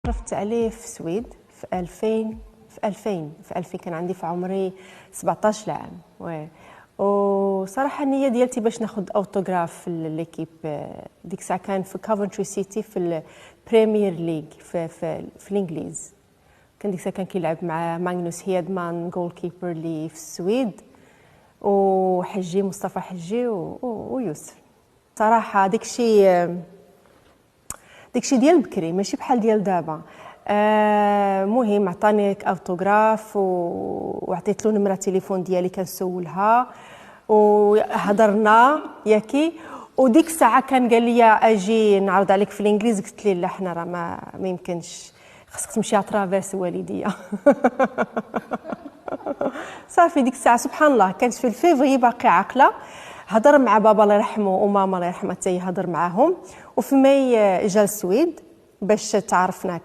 تعرفت عليه في السويد في 2000 كان عندي في عمري 17 عام. وصراحه النيه ديالتي باش ناخذ اوتوغراف في ليكيب. ديك الساعه كان في كوفنتري سيتي في البريمير ليغ في الانجليز. كان ديك الساعه كان كيلعب مع ماغنوس هيدمان جول كيبر لي في السويد، وحجي مصطفى حجي ويوسف. صراحه داكشي ديال بكري ماشي بحال ديال دابا. مهم عطاني اوتوغراف وعطيت له نمره التليفون ديالي كنسولها وهضرنا ياكي. وديك الساعه كان قال لي اجي نعرض عليك في الانجليز. قلت ليه لا، حنا راه ما يمكنش، خصك تمشي اترافيرس والديا. صافي ديك الساعه سبحان الله كانت في الفيفري باقي عاقله. هضر مع بابا الله يرحمه وماما الله يرحمها حتى هي هضر معاهم. وفي ماي جا السويد باش تعرفنا